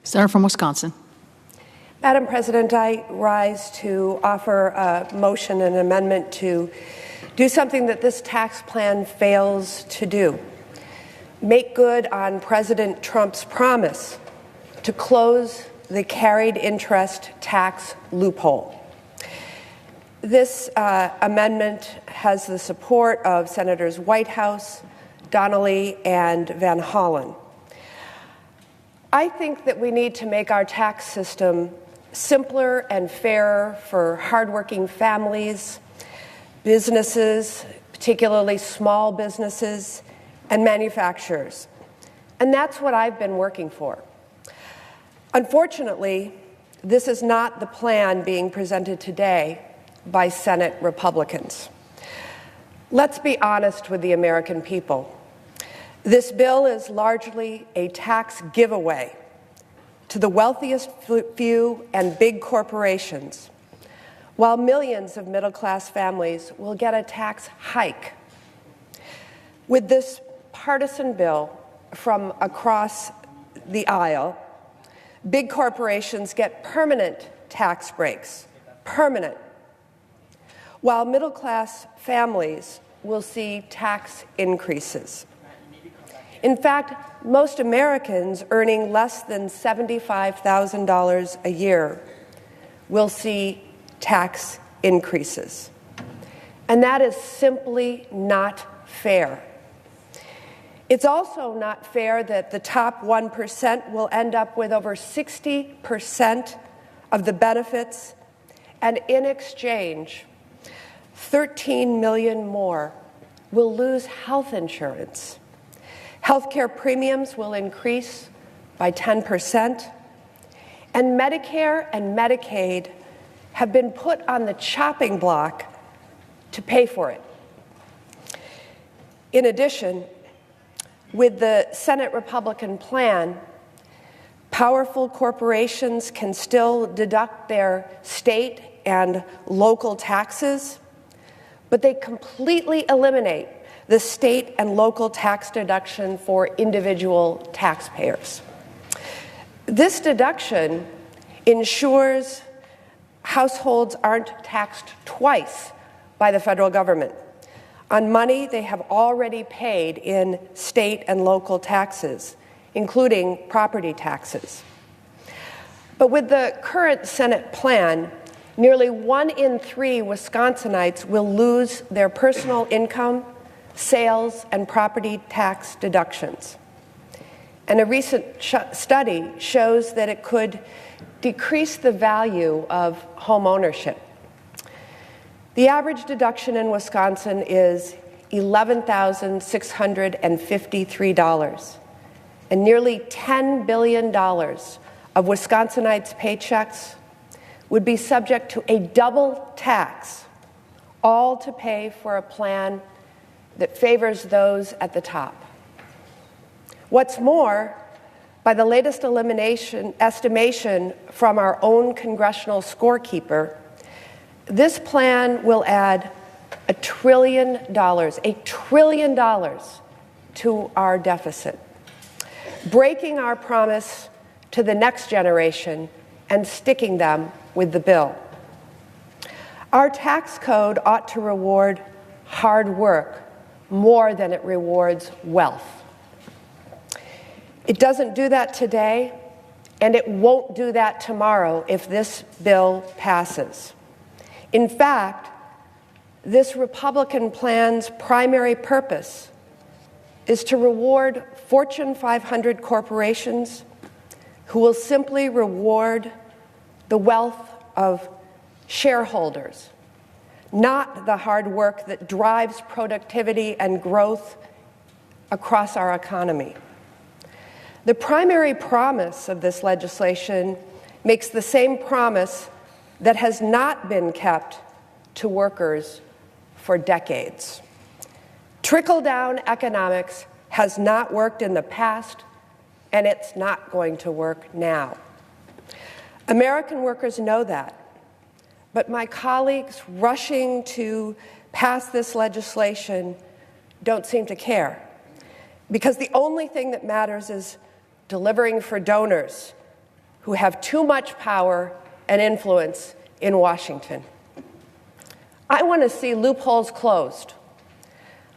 Senator from Wisconsin. Madam President, I rise to offer a motion and an amendment to do something that this tax plan fails to do. Make good on President Trump's promise to close the carried interest tax loophole. This amendment has the support of Senators Whitehouse, Donnelly, and Van Hollen. I think that we need to make our tax system simpler and fairer for hardworking families, businesses, particularly small businesses, and manufacturers. And that's what I've been working for. Unfortunately, this is not the plan being presented today by Senate Republicans. Let's be honest with the American people. This bill is largely a tax giveaway to the wealthiest few and big corporations, while millions of middle-class families will get a tax hike. With this partisan bill from across the aisle, big corporations get permanent tax breaks, permanent, while middle-class families will see tax increases. In fact, most Americans earning less than $75,000 a year will see tax increases. And that is simply not fair. It's also not fair that the top 1% will end up with over 60% of the benefits, and in exchange, 13 million more will lose health insurance. Healthcare premiums will increase by 10%, and Medicare and Medicaid have been put on the chopping block to pay for it. In addition, with the Senate Republican plan, powerful corporations can still deduct their state and local taxes, but they completely eliminate the state and local tax deduction for individual taxpayers. This deduction ensures households aren't taxed twice by the federal government on money they have already paid in state and local taxes, including property taxes. But with the current Senate plan, nearly 1 in 3 Wisconsinites will lose their personal income, sales, and property tax deductions. And a recent study shows that it could decrease the value of home ownership. The average deduction in Wisconsin is $11,653, and nearly $10 billion of Wisconsinites' paychecks would be subject to a double tax, all to pay for a plan that favors those at the top. What's more, by the latest estimation from our own congressional scorekeeper, this plan will add $1 trillion to our deficit, breaking our promise to the next generation and sticking them with the bill. Our tax code ought to reward hard work more than it rewards wealth. It doesn't do that today, and it won't do that tomorrow if this bill passes. In fact, this Republican plan's primary purpose is to reward Fortune 500 corporations who will simply reward the wealth of shareholders, not the hard work that drives productivity and growth across our economy. The primary promise of this legislation makes the same promise that has not been kept to workers for decades. Trickle-down economics has not worked in the past, and it's not going to work now. American workers know that. But my colleagues rushing to pass this legislation don't seem to care, because the only thing that matters is delivering for donors, who have too much power and influence in Washington. I want to see loopholes closed,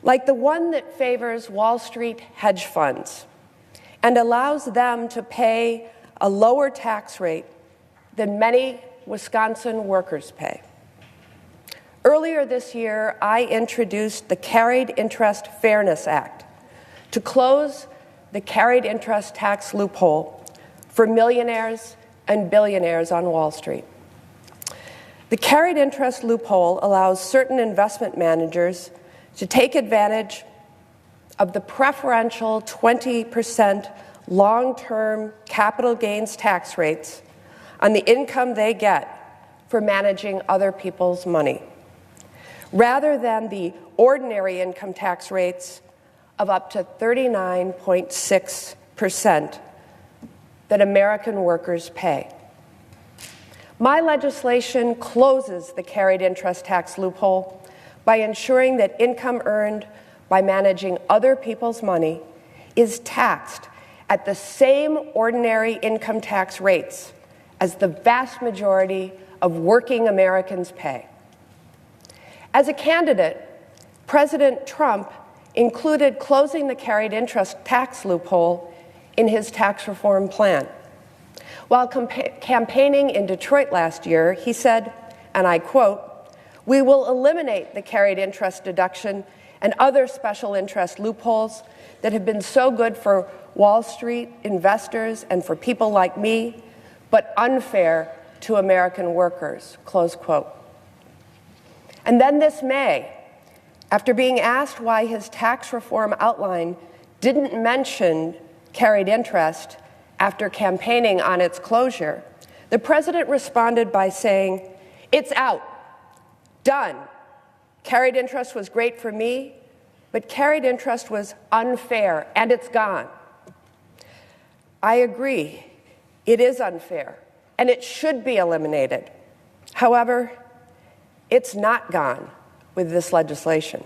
like the one that favors Wall Street hedge funds and allows them to pay a lower tax rate than many Wisconsin workers pay. Earlier this year, I introduced the Carried Interest Fairness Act to close the carried interest tax loophole for millionaires and billionaires on Wall Street. The carried interest loophole allows certain investment managers to take advantage of the preferential 20% long-term capital gains tax rates on the income they get for managing other people's money, rather than the ordinary income tax rates of up to 39.6% that American workers pay. My legislation closes the carried interest tax loophole by ensuring that income earned by managing other people's money is taxed at the same ordinary income tax rates as the vast majority of working Americans pay. As a candidate, President Trump included closing the carried interest tax loophole in his tax reform plan. While campaigning in Detroit last year, he said, and I quote, "We will eliminate the carried interest deduction and other special interest loopholes that have been so good for Wall Street investors and for people like me, but unfair to American workers," close quote. And then this May, after being asked why his tax reform outline didn't mention carried interest after campaigning on its closure, the president responded by saying, "It's out. Done. Carried interest was great for me, but carried interest was unfair, and it's gone." I agree. It is unfair, and it should be eliminated. However, it's not gone with this legislation.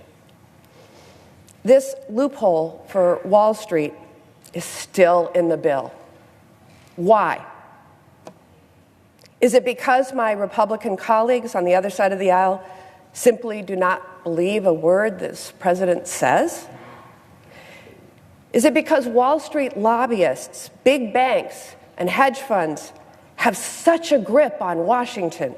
This loophole for Wall Street is still in the bill. Why? Is it because my Republican colleagues on the other side of the aisle simply do not believe a word this president says? Is it because Wall Street lobbyists, big banks, and hedge funds have such a grip on Washington?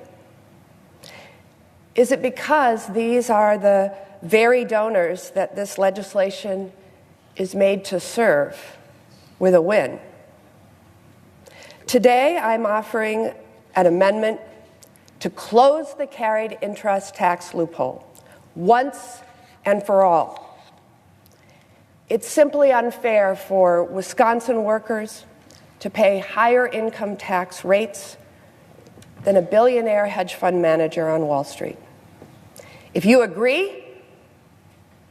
Is it because these are the very donors that this legislation is made to serve with a win? Today, I'm offering an amendment to close the carried interest tax loophole once and for all. It's simply unfair for Wisconsin workers to pay higher income tax rates than a billionaire hedge fund manager on Wall Street. If you agree,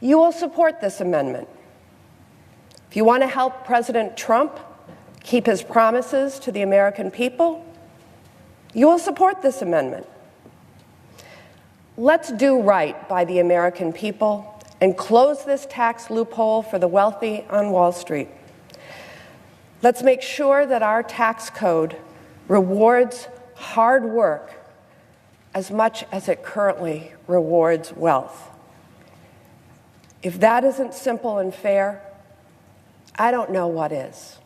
you will support this amendment. If you want to help President Trump keep his promises to the American people, you will support this amendment. Let's do right by the American people and close this tax loophole for the wealthy on Wall Street. Let's make sure that our tax code rewards hard work as much as it currently rewards wealth. If that isn't simple and fair, I don't know what is.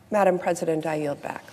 Madam President, I yield back.